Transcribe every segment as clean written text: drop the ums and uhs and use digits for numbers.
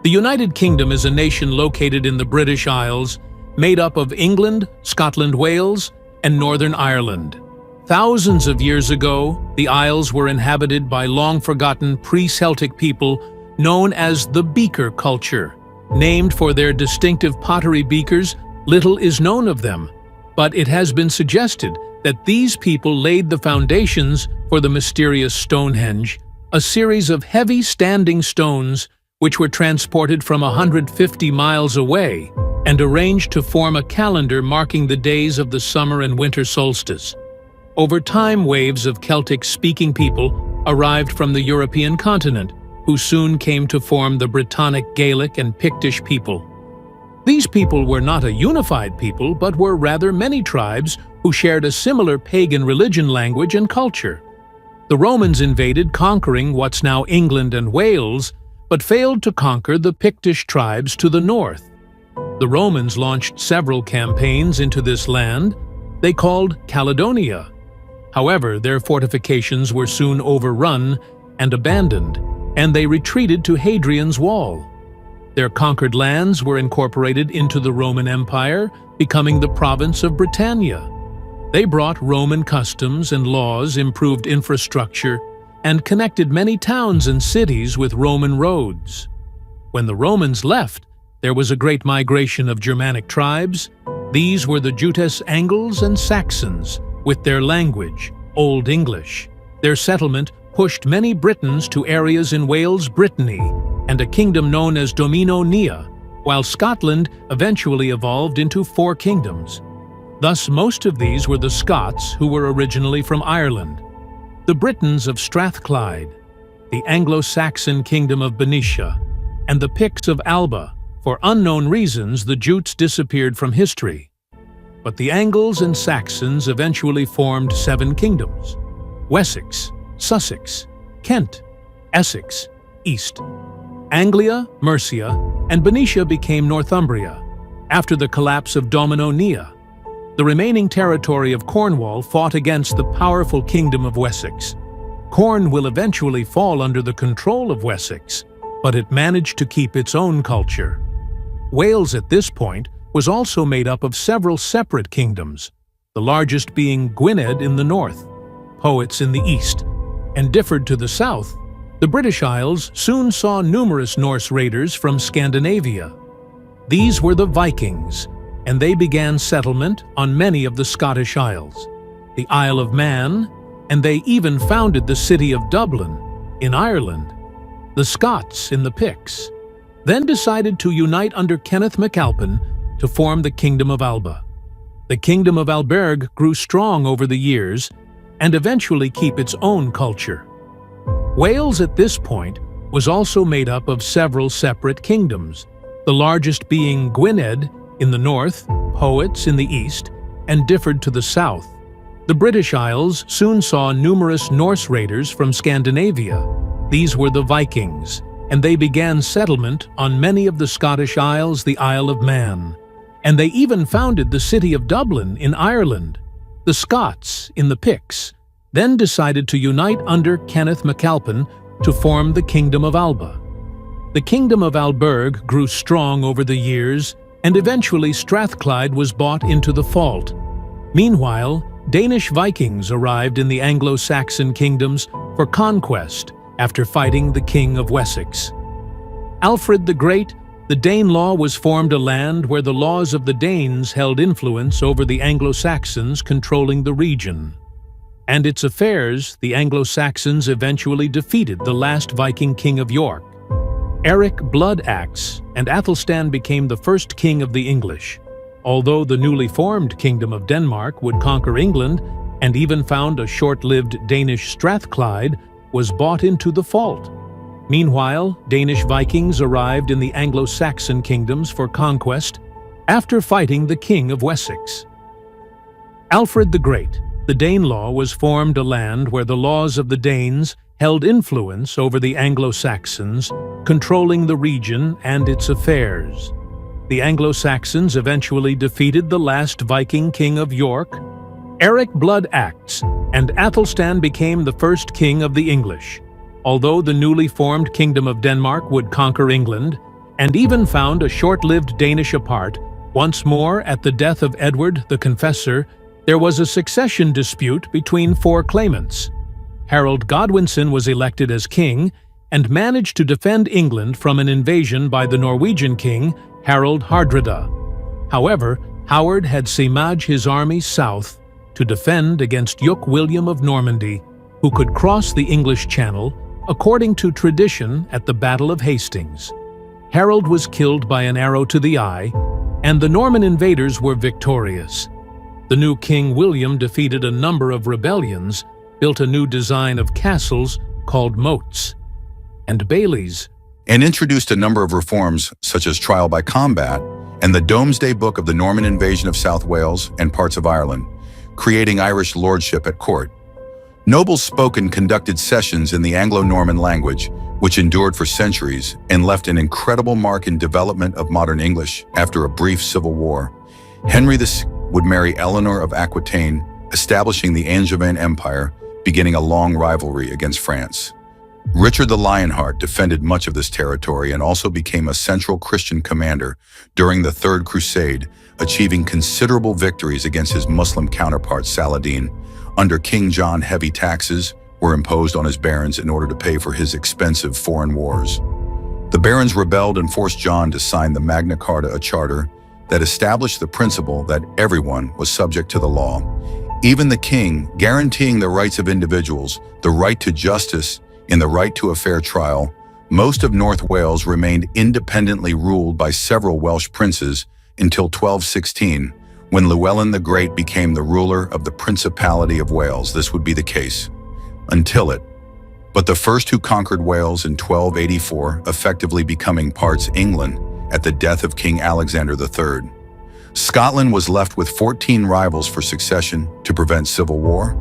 The United Kingdom is a nation located in the British Isles, made up of England, Scotland, Wales, and Northern Ireland. Thousands of years ago, the Isles were inhabited by long-forgotten pre-Celtic people known as the Beaker culture. Named for their distinctive pottery beakers, little is known of them, but it has been suggested that these people laid the foundations for the mysterious Stonehenge, a series of heavy standing stones which were transported from 150 miles away and arranged to form a calendar marking the days of the summer and winter solstice. Over time, waves of Celtic-speaking people arrived from the European continent, who soon came to form the Brittonic, Gaelic, and Pictish people. These people were not a unified people, but were rather many tribes who shared a similar pagan religion, language, and culture. The Romans invaded, conquering what's now England and Wales, but failed to conquer the Pictish tribes to the north. The Romans launched several campaigns into this land they called Caledonia. However, their fortifications were soon overrun and abandoned, and they retreated to Hadrian's Wall. Their conquered lands were incorporated into the Roman Empire, becoming the province of Britannia. They brought Roman customs and laws, improved infrastructure, and connected many towns and cities with Roman roads. When the Romans left, there was a great migration of Germanic tribes. These were the Jutes Angles and Saxons, with their language, Old English. Their settlement pushed many Britons to areas in Wales, Brittany, and a kingdom known as Domino Nia, while Scotland eventually evolved into 4 kingdoms. Thus, most of these were the Scots, who were originally from Ireland, the Britons of Strathclyde, the Anglo-Saxon kingdom of Benicia, and the Picts of Alba. For unknown reasons, the Jutes disappeared from history. But the Angles and Saxons eventually formed 7 kingdoms: Wessex, Sussex, Kent, Essex, East, Anglia, Mercia, and Benicia became Northumbria. After the collapse of Domino Nia, the remaining territory of Cornwall fought against the powerful kingdom of Wessex. Corn will eventually fall under the control of Wessex, but it managed to keep its own culture. Wales at this point was also made up of several separate kingdoms, the largest being Gwynedd in the north, Poets in the east, and differed to the south. The British Isles soon saw numerous Norse raiders from Scandinavia. These were the Vikings, and they began settlement on many of the Scottish Isles, the Isle of Man, and they even founded the city of Dublin in Ireland. The Scots in the Picts then decided to unite under Kenneth MacAlpin to form the Kingdom of Alba. The Kingdom of Alberg grew strong over the years and eventually keep its own culture. Wales at this point was also made up of several separate kingdoms, the largest being Gwynedd in the north, Poets in the east, and differed to the south. The British Isles soon saw numerous Norse raiders from Scandinavia. These were the Vikings, and they began settlement on many of the Scottish Isles, the Isle of Man, and they even founded the city of Dublin in Ireland. The Scots, in the Picts, then decided to unite under Kenneth MacAlpin to form the Kingdom of Alba. The Kingdom of Alberg grew strong over the years, and eventually Strathclyde was bought into the fault. Meanwhile, Danish Vikings arrived in the Anglo-Saxon kingdoms for conquest after fighting the King of Wessex. Alfred the Great, the Danelaw was formed, a land where the laws of the Danes held influence over the Anglo-Saxons controlling the region. And its affairs, the Anglo-Saxons eventually defeated the last Viking king of York, Eric Bloodaxe, and Athelstan became the first king of the English. Although the newly formed Kingdom of Denmark would conquer England and even found a short-lived Danish Strathclyde, was bought into the fault. Meanwhile, Danish Vikings arrived in the Anglo-Saxon kingdoms for conquest after fighting the King of Wessex. Alfred the Great, the Danelaw was formed, a land where the laws of the Danes held influence over the Anglo-Saxons, controlling the region and its affairs. The Anglo-Saxons eventually defeated the last Viking king of York, Eric Bloodaxe, and Athelstan became the first king of the English. Although the newly formed Kingdom of Denmark would conquer England and even found a short-lived Danish apart. Once more, at the death of Edward the Confessor, there was a succession dispute between four claimants. Harold Godwinson was elected as king and managed to defend England from an invasion by the Norwegian king, Harald Hardrada. However, Howard had sieged his army south to defend against Duke William of Normandy, who could cross the English Channel, according to tradition at the Battle of Hastings. Harold was killed by an arrow to the eye, and the Norman invaders were victorious. The new King William defeated a number of rebellions, built a new design of castles called moats and bailies, and introduced a number of reforms such as trial by combat and the Domesday Book of the Norman invasion of South Wales and parts of Ireland, creating Irish lordship at court. Nobles spoke and conducted sessions in the Anglo-Norman language, which endured for centuries and left an incredible mark in development of modern English after a brief civil war. Henry VI would marry Eleanor of Aquitaine, establishing the Angevin Empire, beginning a long rivalry against France. Richard the Lionheart defended much of this territory and also became a central Christian commander during the Third Crusade, achieving considerable victories against his Muslim counterpart Saladin. Under King John, heavy taxes were imposed on his barons in order to pay for his expensive foreign wars. The barons rebelled and forced John to sign the Magna Carta, a charter that established the principle that everyone was subject to the law, even the king, guaranteeing the rights of individuals, the right to justice, and the right to a fair trial. Most of North Wales remained independently ruled by several Welsh princes until 1216, when Llewellyn the Great became the ruler of the Principality of Wales. This would be the case until it. But the first who conquered Wales in 1284, effectively becoming parts England at the death of King Alexander III. Scotland was left with 14 rivals for succession to prevent civil war.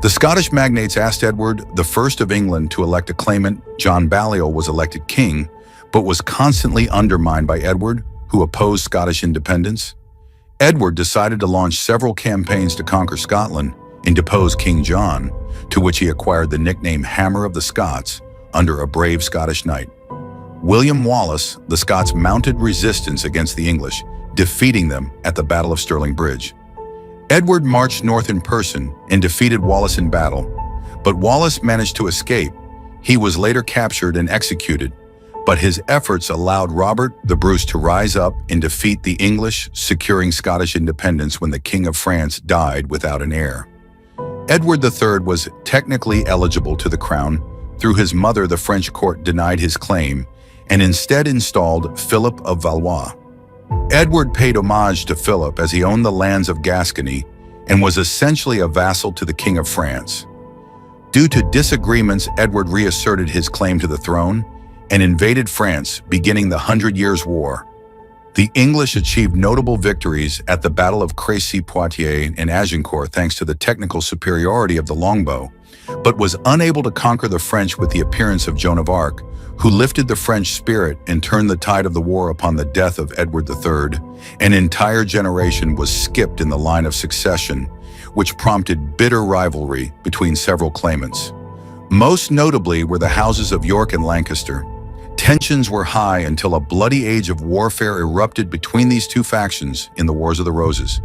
The Scottish magnates asked Edward I of England to elect a claimant. John Balliol was elected king, but was constantly undermined by Edward, who opposed Scottish independence. Edward decided to launch several campaigns to conquer Scotland and depose King John, to which he acquired the nickname Hammer of the Scots under a brave Scottish knight. William Wallace, the Scots mounted resistance against the English, defeating them at the Battle of Stirling Bridge. Edward marched north in person and defeated Wallace in battle, but Wallace managed to escape. He was later captured and executed, but his efforts allowed Robert the Bruce to rise up and defeat the English, securing Scottish independence when the King of France died without an heir. Edward III was technically eligible to the crown. Through his mother, the French court denied his claim and instead installed Philip of Valois. Edward paid homage to Philip as he owned the lands of Gascony and was essentially a vassal to the King of France. Due to disagreements, Edward reasserted his claim to the throne and invaded France, beginning the 100 Years' War. The English achieved notable victories at the Battle of Crécy-Poitiers and Agincourt thanks to the technical superiority of the longbow, but was unable to conquer the French with the appearance of Joan of Arc, who lifted the French spirit and turned the tide of the war upon the death of Edward III. An entire generation was skipped in the line of succession, which prompted bitter rivalry between several claimants. Most notably were the houses of York and Lancaster. Tensions were high until a bloody age of warfare erupted between these two factions in the Wars of the Roses.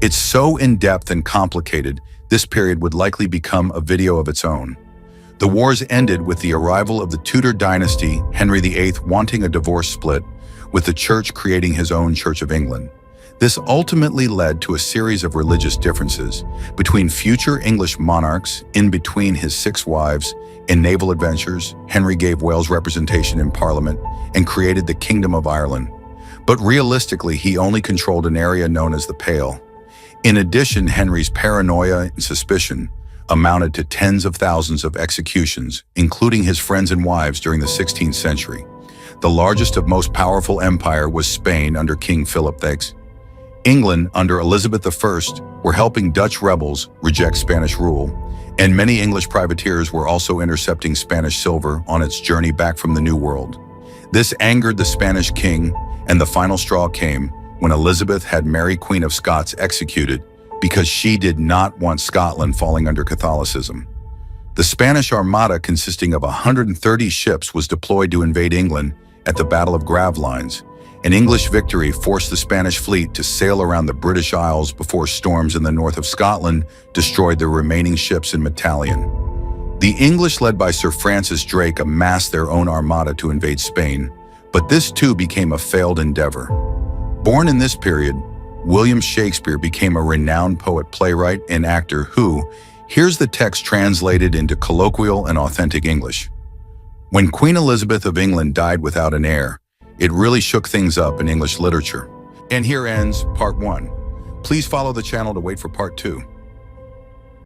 It's so in-depth and complicated, this period would likely become a video of its own. The wars ended with the arrival of the Tudor dynasty, Henry VIII wanting a divorce split, with the Church creating his own Church of England. This ultimately led to a series of religious differences between future English monarchs. In between his 6 wives and naval adventures, Henry gave Wales representation in Parliament and created the Kingdom of Ireland. But realistically, he only controlled an area known as the Pale. In addition, Henry's paranoia and suspicion amounted to tens of thousands of executions, including his friends and wives during the 16th century. The largest of most powerful empire was Spain under King Philip II. England under Elizabeth I were helping Dutch rebels reject Spanish rule, and many English privateers were also intercepting Spanish silver on its journey back from the New World. This angered the Spanish king, and the final straw came when Elizabeth had Mary, Queen of Scots, executed because she did not want Scotland falling under Catholicism. The Spanish Armada, consisting of 130 ships, was deployed to invade England at the Battle of Gravelines. An English victory forced the Spanish fleet to sail around the British Isles before storms in the north of Scotland destroyed the remaining ships in Maitalion. The English, led by Sir Francis Drake, amassed their own armada to invade Spain, but this too became a failed endeavor. Born in this period, William Shakespeare became a renowned poet, playwright, and actor who, here's the text translated into colloquial and authentic English. When Queen Elizabeth of England died without an heir, it really shook things up in English literature. And here ends part 1. Please follow the channel to wait for part 2.